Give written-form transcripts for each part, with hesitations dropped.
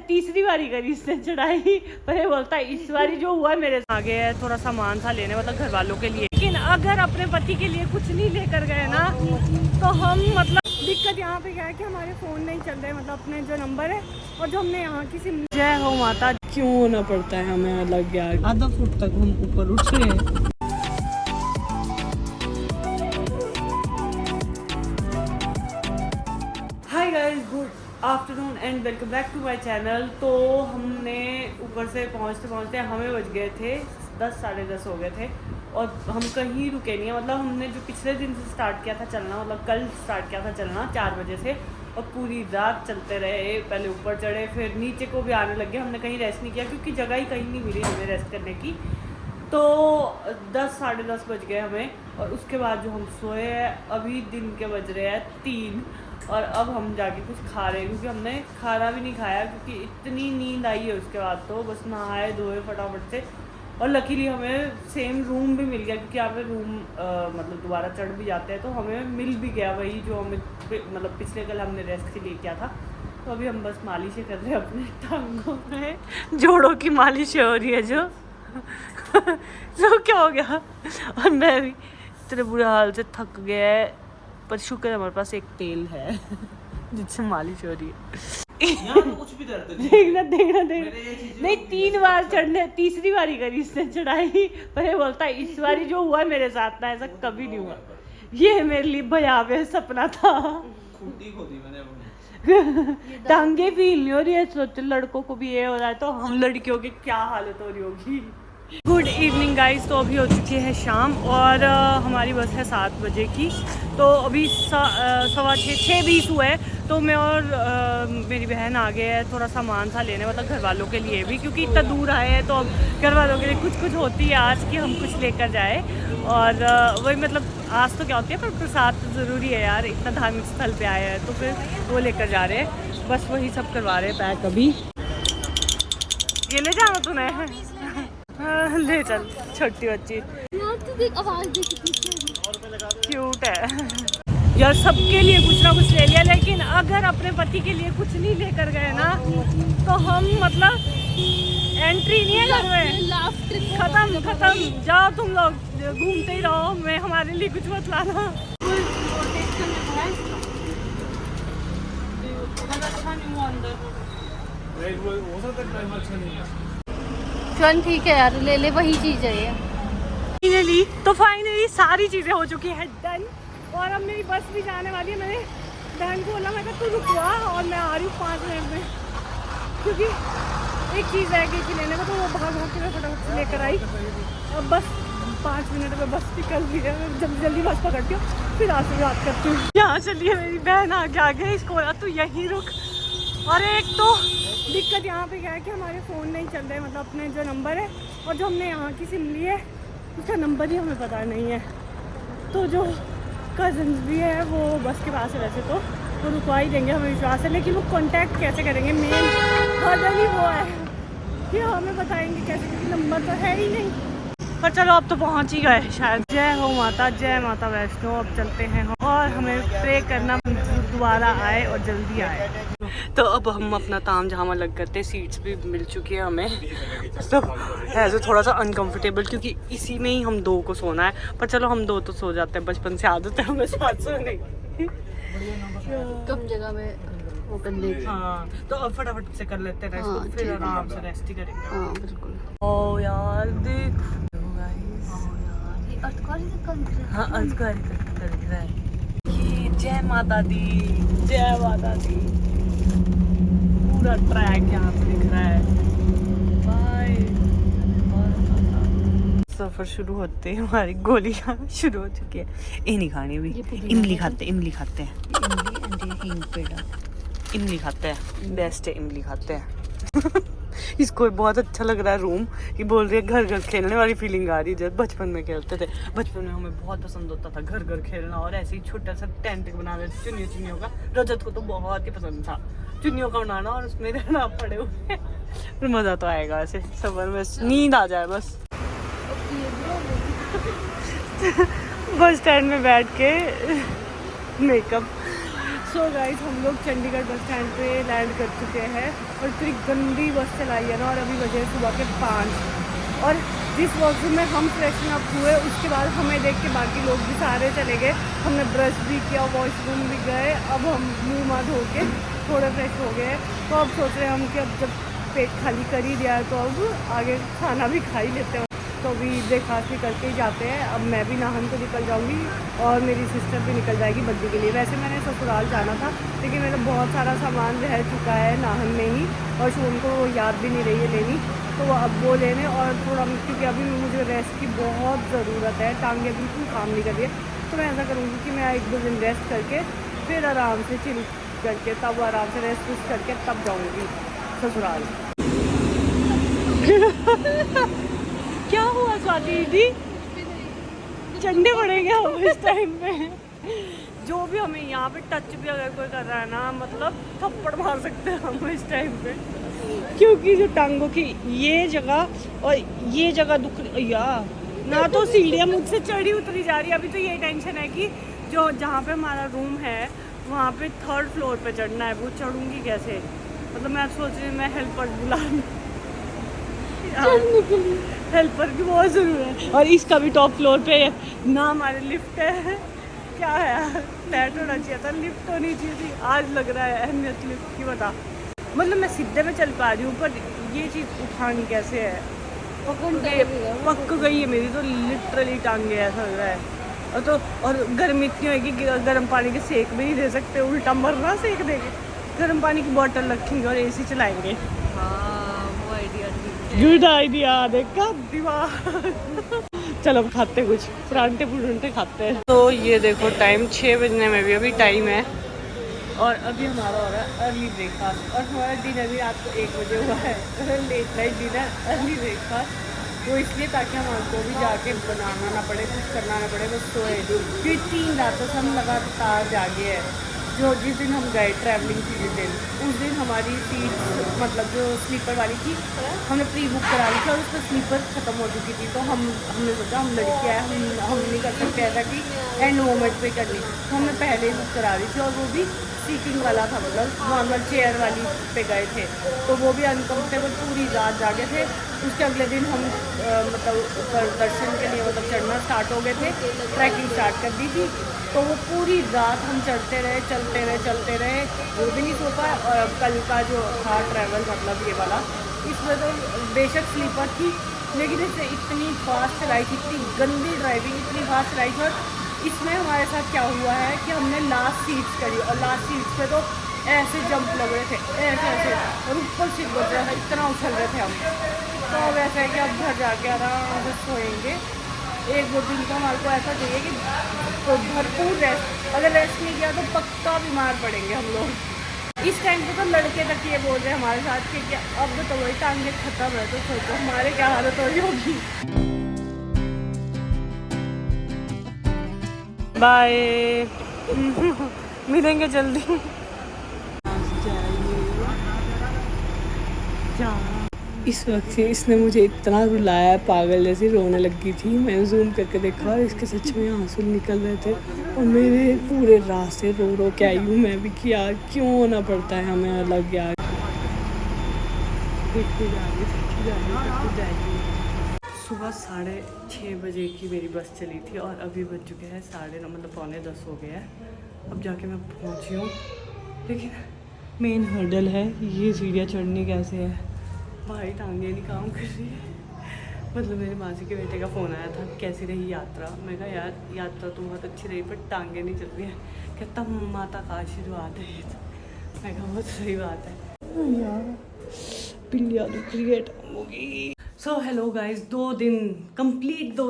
तीसरी बारी करी इसने चढ़ाई, पर ये बोलता है इस बारी जो हुआ मेरे आगे है थोड़ा सामान सा लेने, मतलब घर वालों के लिए। लेकिन अगर अपने पति के लिए कुछ नहीं लेकर गए ना तो हम मतलब दिक्कत यहाँ पे क्या है कि हमारे फ़ोन नहीं चल रहे, मतलब अपने जो नंबर है और जो हमने यहाँ की सिम। जय हो माता। क्यों होना पड़ता है हमें अलग यार, आधा फुट तक हम ऊपर उठे हैं। Hi guys, good afternoon and welcome back to my channel. तो हमने ऊपर से पहुँचते पहुँचते हमें बज गए थे 10 साढ़े 10 हो गए थे और हम कहीं रुके नहीं है। मतलब हमने जो पिछले दिन से स्टार्ट किया था चलना, मतलब कल स्टार्ट किया था चलना 4 बजे से, और पूरी रात चलते रहे। पहले ऊपर चढ़े, फिर नीचे को भी आने लगे। हमने कहीं रेस्ट नहीं किया क्योंकि जगह ही कहीं नहीं मिली हमें रेस्ट करने की। तो 10 साढ़े 10 बज गए हमें, और उसके बाद जो हम सोए हैं अभी दिन के बज रहे हैं 3, और अब हम जाके कुछ खा रहे हैं क्योंकि हमने खाना भी नहीं खाया क्योंकि इतनी नींद आई है। उसके बाद तो बस नहाए धोए फटाफट से, और लकीली हमें सेम रूम भी मिल गया क्योंकि यहाँ पे रूम मतलब दोबारा चढ़ भी जाते हैं, तो हमें मिल भी गया वही जो हमें मतलब पिछले कल हमने रेस्ट के लिए किया था। तो अभी हम बस मालिश कर रहे हैं अपने टांगों में, जोड़ों की मालिश हो रही है जो जो क्या हो गया। और मैं भी इतने बुरे हाल से थक गया है, पर शुक्र है हमारे पास एक तेल है जिससे मालिश हो रही है। तो कुछ भी दर्द देखना नहीं, 3 बार चढ़ने, तीसरी बारी करी इसने चढ़ाई, पर ये बोलता है इस बारी जो हुआ मेरे साथ ना ऐसा कभी नहीं हुआ। ये मेरे लिए भयावह सपना था। टांगे फील नहीं हो रही है, सोचो लड़कों को भी ये हो रहा है तो हम लड़कियों की क्या हालत हो रही होगी। गुड इवनिंग गाइस, तो अभी हो चुकी है शाम और हमारी बस है 7 बजे की। तो अभी 6:20 हुआ है। तो मैं और मेरी बहन आ गए हैं थोड़ा सामान सा लेने, मतलब घर वालों के लिए भी, क्योंकि इतना दूर आए हैं तो अब घर वालों के लिए कुछ होती है आज कि हम कुछ लेकर जाए। और वही मतलब आज तो क्या होती है, पर प्रसाद तो ज़रूरी है यार, इतना धार्मिक स्थल पे आए हैं तो फिर वो लेकर जा रहे हैं। बस वही सब करवा रहे हैं पैक। अभी ये ले जाना तूने ले चल, छोटी बच्ची यार तू देख, आवाज देख कितनी क्यूट है यार। सबके लिए कुछ ना कुछ ले लिया, लेकिन अगर अपने पति के लिए कुछ नहीं लेकर गए ना तो हम मतलब एंट्री नहीं है घर में, खत्म। जाओ तुम लोग घूमते ही रहो, मैं हमारे लिए कुछ मत लाना। चल ठीक है यार, ले ले, वही चीज है ये। फाइनली सारी चीज़ें हो चुकी हैं डन, और अब मेरी बस भी जाने वाली है। मैंने बहन को बोला, मैं कहा तू रुकवा और मैं आ रही हूँ 5 मिनट में, क्योंकि एक चीज़ है कि लेने को, तो वो भाग के मैं फटाफट से लेकर आई। अब बस 5 मिनट में बस निकल रही है, मैं जल्दी बस पकड़ती हूँ फिर आपसे बात करती हूँ। यहाँ चलिए, मेरी बहन आगे इसको बोला तू यहीं रुक। और एक तो दिक्कत यहाँ पे क्या है कि हमारे फ़ोन नहीं चल रहे, मतलब अपने जो नंबर है और जो हमने यहाँ की सिम ली है उसका नंबर ही हमें पता नहीं है। तो जो कज़न्स भी है वो बस के पास है, वैसे तो वो रुकवा ही देंगे हमें विश्वास है, लेकिन वो कांटेक्ट कैसे करेंगे, मेन हर्डल ही वो है कि हमें बताएंगे कैसे, क्योंकि नंबर तो है ही नहीं। पर चलो अब तो पहुँच ही गए शायद। जय हो माता, जय माता वैष्णो। अब चलते हैं और हमें प्रे करना दोबारा आए और जल्दी आए। तो अब हम अपना ताम झाम अलग करते हैं, सीट्स भी मिल चुकी है हमें। सब ऐसे थोड़ा सा अनकंफर्टेबल क्योंकि इसी में ही हम 2 को सोना है, पर चलो हम 2 तो सो जाते हैं, बचपन से आदत है हमें साथ सोने की। कम जगह में वो कर लेते। हाँ, तो अब फटाफट से कर लेते हैं हाँ, रेस्ट, फिर आराम से रेस्ट ही करेंगे। हाँ बिल्कुल। ओ यार देख, हाँ अंधकार कर रहा है। ये जय माता दी, जय माता दी। पूरा ट्रैक यहाँ पे दिख रहा है। बाय। सफर शुरू होते ही हमारी गोलियाँ शुरू हो चुकी है। ये नहीं खानी अभी, इमली खाते हैं। इमली खाते हैं, बेस्ट है, इमली खाते हैं। इसको बहुत अच्छा लग रहा है रूम, कि बोल रही है घर घर खेलने वाली फीलिंग आ रही है। जब बचपन में खेलते थे, बचपन में हमें बहुत पसंद होता था घर घर खेलना, और ऐसे ही छोटा सा टेंट बना देते चुन्नियों का। रजत को तो बहुत ही पसंद था चुन्नियों का बनाना, और उसमें रहना पड़े हुए। फिर मज़ा तो आएगा ऐसे सफर में, नींद आ जाए बस। बस स्टैंड में बैठ के मेकअप सो गाइस हम लोग चंडीगढ़ बस स्टैंड पे लैंड कर चुके हैं और इतनी गंदी बस चलाई है ना, और अभी बजे सुबह के 5 और जिस वॉशरूम में हम फ्रेशन अप हुए उसके बाद हमें देख के बाकी लोग भी सारे चले गए। हमने ब्रश भी किया, वॉशरूम भी गए, अब हम मुँह माँ धो के थोड़े फ्रेश हो गए। तो अब सोच रहे हैं हम कि अब जब पेट खाली कर ही दिया है तो अब आगे खाना भी खा ही लेते हैं। तो अभी ब्रेकफास्ट भी करके ही जाते हैं। अब मैं भी नाहन को निकल जाऊंगी और मेरी सिस्टर भी निकल जाएगी बद्दी के लिए। वैसे मैंने ससुराल जाना था लेकिन मेरा बहुत सारा सामान रह चुका है नाहन में ही और शोन को याद भी नहीं रही है लेनी, तो वो अब वो लेने और थोड़ा, क्योंकि अभी मुझे रेस्ट की बहुत ज़रूरत है, टांगे बिल्कुल काम नहीं कर रही है। तो मैं ऐसा करूँगी कि मैं 1-2 दिन रेस्ट करके फिर आराम से चिल करके तब आराम से रेस्ट करके तब जाऊँगी ससुराल। क्या हुआ स्वाति दीदी? चंडे पड़ेंगे हम इस टाइम पे। जो भी हमें यहाँ पे टच भी अगर कोई कर रहा है ना, मतलब थप्पड़ मार सकते हैं हम इस टाइम पे, क्योंकि जो टांगों की ये जगह और ये जगह दुख या ना, तो सीढ़ियाँ मुझसे चढ़ी उतरी जा रही है। अभी तो ये टेंशन है कि जो जहाँ पे हमारा रूम है वहाँ पे 3rd फ्लोर पे चढ़ना है, वो चढ़ूँगी कैसे? मतलब मैं सोच रही हूँ मैं हेल्पर बुला हेल्पर की बहुत ज़रूरत है। और इसका भी टॉप फ्लोर पे ना हमारे लिफ्ट है, क्या है यार, फ्लैट होना चाहिए था, लिफ्ट होनी चाहिए थी। आज लग रहा है अहमियत लिफ्ट की, बता। मतलब मैं सीधे में चल पा रही हूँ पर ये चीज़ उठानी कैसे है? पक गई है मेरी तो लिटरली टांगे, ऐसा लग रहा है। और गर्मी इतनी होगी कि गर्म पानी के सेक भी नहीं दे सकते, उल्टा मरना सेक देंगे। गर्म पानी की बोतल रखेंगे और AC चलाएंगे। गुड आइडिया, देखा दिमाग। चलो खाते कुछ परांठे पुरांठे खाते हैं। तो ये देखो टाइम 6 बजने में भी अभी टाइम है और अभी हमारा हो रहा है अर्ली ब्रेकफास्ट और हमारा डिनर भी रात को 1 बजे हुआ है। Late night dinner, early breakfast. तो इसलिए ताकि हमको भी जाके बनाना ना पड़े, कुछ करना ना पड़े, बस सोए। फिर 3 रातों से हम लगातार जागे हैं। जो जिस दिन हम गए ट्रैवलिंग की जिस दिन, उस दिन हमारी सीट मतलब जो स्लीपर वाली थी हमने प्री बुक करा ली थी और उसमें स्लीपर ख़त्म हो चुकी थी। तो हमने सोचा हम लड़की आए, हम नहीं कर सकते ऐसा कि एंड मोमेंट पे करनी, तो हमने पहले ही बुक करा ली थी और वो भी सीटिंग वाला था, मतलब नॉर्मल चेयर वाली पे गए थे। तो वो भी अनकम्फर्टेबल, पूरी रात जागे थे। उसके अगले दिन हम मतलब ऊपर दर्शन के लिए मतलब चढ़ना स्टार्ट हो गए थे, ट्रैकिंग स्टार्ट कर दी थी। तो वो पूरी रात हम चलते रहे, वो भी नहीं सो पाए। और अब कल का जो था ट्रैवल मतलब ये वाला, इसमें तो बेशक स्लीपर थी लेकिन इससे इतनी फास्ट चलाई थी, इतनी गंदी ड्राइविंग, इतनी फास्ट चलाई थी। और इसमें हमारे साथ क्या हुआ है कि हमने लास्ट सीट्स करी और लास्ट सीट्स पे तो ऐसे जंप लग रहे थे, ऐसे और ऊपर सीट बच रहा था, इतना उछल रहे थे हम। तो अब ऐसा है कि अब घर जाके आराम से सोएंगे। 1-2 दिन का हमारे को ऐसा चाहिए कि तो भरपूर रेस्ट, अगर रेस्ट नहीं किया तो पक्का बीमार पड़ेंगे हम लोग। इस टाइम पे तो लड़के तक ये बोल रहे हैं हमारे साथ कि अब तो वही टांगे खत्म है, तो सोचो हमारे क्या हालत हो रही होगी। बाय, मिलेंगे जल्दी। इस वक्त से इसने मुझे इतना रुलाया, पागल जैसी रोने लगी थी। मैंने जूम करके देखा और इसके सच में आंसू निकल रहे थे और मेरे पूरे रास्ते रो के आई हूँ मैं भी कि यार क्यों होना पड़ता है हमें अलग यार। देखते जाएंगे। सुबह 6:30 बजे की मेरी बस चली थी और अभी बज चुके हैं 9:30, मतलब 9:45 हो गया है। अब जाके मैं पहुँची हूँ, लेकिन मेन हर्डल है ये सीढ़ियाँ चढ़नी कैसे है। भाई टांगे नहीं काम कर रही है। मतलब मेरे मासी के बेटे का फ़ोन आया था, कैसी रही यात्रा? मैं कहा यार यात्रा तो बहुत अच्छी रही पर टांगे नहीं चल रही है। कहता माता का आशीर्वाद है ये तो। मैं कहा बहुत सही बात है यार, पिंडिया दुख रही है टांगों की। सो हेलो गाइस, 2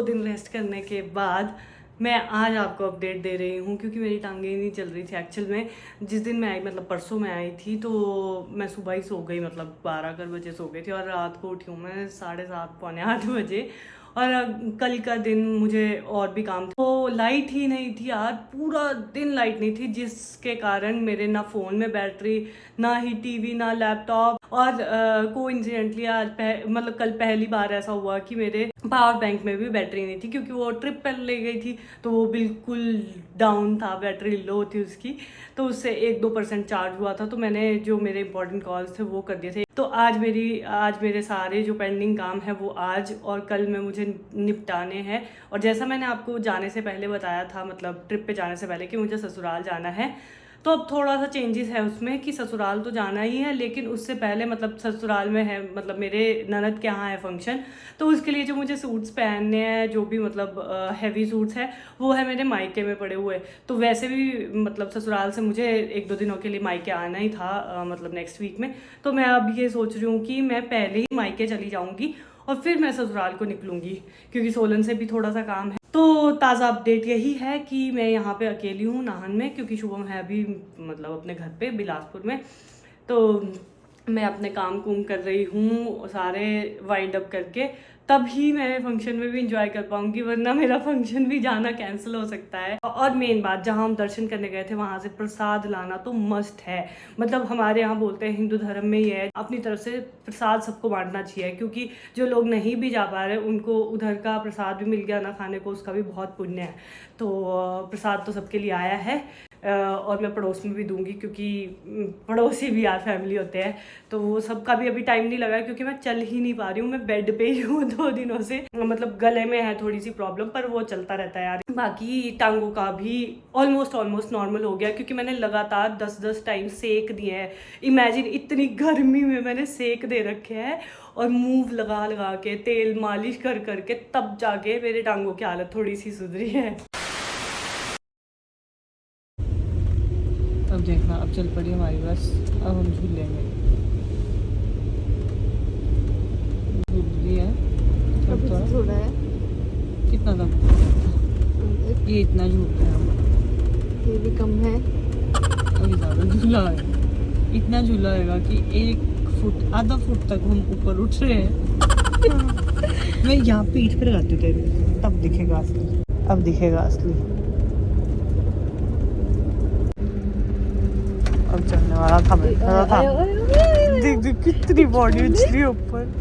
दिन रेस्ट करने के बाद मैं आज आपको अपडेट दे रही हूँ क्योंकि मेरी टांगें ही नहीं चल रही थी। एक्चुअल में जिस दिन मैं आई, मतलब परसों मैं आई थी, तो मैं सुबह ही सो गई, मतलब 12 बजे सो गई थी और रात को उठी हूँ मैं 7:30 पौने 8 बजे। और कल का दिन मुझे और भी काम था, तो लाइट ही नहीं थी यार, पूरा दिन लाइट नहीं थी, जिसके कारण मेरे ना फ़ोन में बैटरी, ना ही टीवी, ना लैपटॉप। और कोइंसिडेंटली आज मतलब कल पहली बार ऐसा हुआ कि मेरे पावर बैंक में भी बैटरी नहीं थी क्योंकि वो ट्रिप पर ले गई थी, तो वो बिल्कुल डाउन था, बैटरी लो थी उसकी, तो उससे 1-2% चार्ज हुआ था। तो मैंने जो मेरे इंपॉर्टेंट कॉल्स थे वो कर दिए थे। तो आज मेरे सारे जो पेंडिंग काम है वो आज और कल में मुझे निपटाने हैं। और जैसा मैंने आपको जाने से पहले बताया था, मतलब ट्रिप पे जाने से पहले, कि मुझे ससुराल जाना है, तो अब थोड़ा सा चेंजेस है उसमें कि ससुराल तो जाना ही है, लेकिन उससे पहले मतलब ससुराल में है, मतलब मेरे ननद के यहाँ है फंक्शन, तो उसके लिए जो मुझे सूट्स पहनने हैं, जो भी मतलब हैवी सूट्स है, वो है मेरे मायके में पड़े हुए। तो वैसे भी मतलब ससुराल से मुझे 1-2 दिनों के लिए मायके आना ही था, मतलब नेक्स्ट वीक में। तो मैं अब ये सोच रही हूँ कि मैं पहले ही मायके चली जाऊँगी और फिर मैं ससुराल को निकलूँगी, क्योंकि सोलन से भी थोड़ा सा काम है। तो ताज़ा अपडेट यही है कि मैं यहाँ पे अकेली हूँ नाहन में, क्योंकि शुभम है अभी मतलब अपने घर पे बिलासपुर में। तो मैं अपने काम कुम कर रही हूँ सारे वाइंड अप करके, तभी मैं फंक्शन में भी इंजॉय कर पाऊंगी, वरना मेरा फंक्शन भी जाना कैंसिल हो सकता है। और मेन बात, जहाँ हम दर्शन करने गए थे वहाँ से प्रसाद लाना तो मस्ट है। मतलब हमारे यहाँ बोलते हैं, हिंदू धर्म में ये है, अपनी तरफ से प्रसाद सबको बांटना चाहिए, क्योंकि जो लोग नहीं भी जा पा रहे उनको उधर का प्रसाद भी मिल गया ना खाने को, उसका भी बहुत पुण्य है। तो प्रसाद तो सबके लिए आया है, और मैं पड़ोस में भी दूंगी, क्योंकि पड़ोसी भी यार फैमिली होते हैं। तो वो सबका भी अभी टाइम नहीं लगा, क्योंकि मैं चल ही नहीं पा रही हूँ, मैं बेड पे ही हूँ 2 दिनों से। मतलब गले में है थोड़ी सी प्रॉब्लम, पर वो चलता रहता है यार। बाकी टांगों का भी ऑलमोस्ट नॉर्मल हो गया, क्योंकि मैंने लगातार 10-10 टाइम सेक दिए हैं। इमेजिन, इतनी गर्मी में मैंने सेक दे रखे हैं, और मूव लगा लगा के तेल मालिश कर करके तब जाके मेरे टांगों की हालत थोड़ी सी सुधरी है। अब देखना, अब चल पड़ी हमारी बस, अब हम झूलेंगे। झूल रही है अब तो, थोड़ा है, कितना कम, ये इतना झूलते हैं हम, ये भी कम है। अभी ज़्यादा झूला है, इतना झूला होगा कि 1 फुट आधा फुट तक हम ऊपर उठ रहे हैं। मैं यहाँ पीठ पे लगाती हूँ तेरे, तब दिखेगा असली, अब दिखेगा असली। अब चलने वाला था, मैं था। देख देख कितनी बॉडी उछली ऊपर।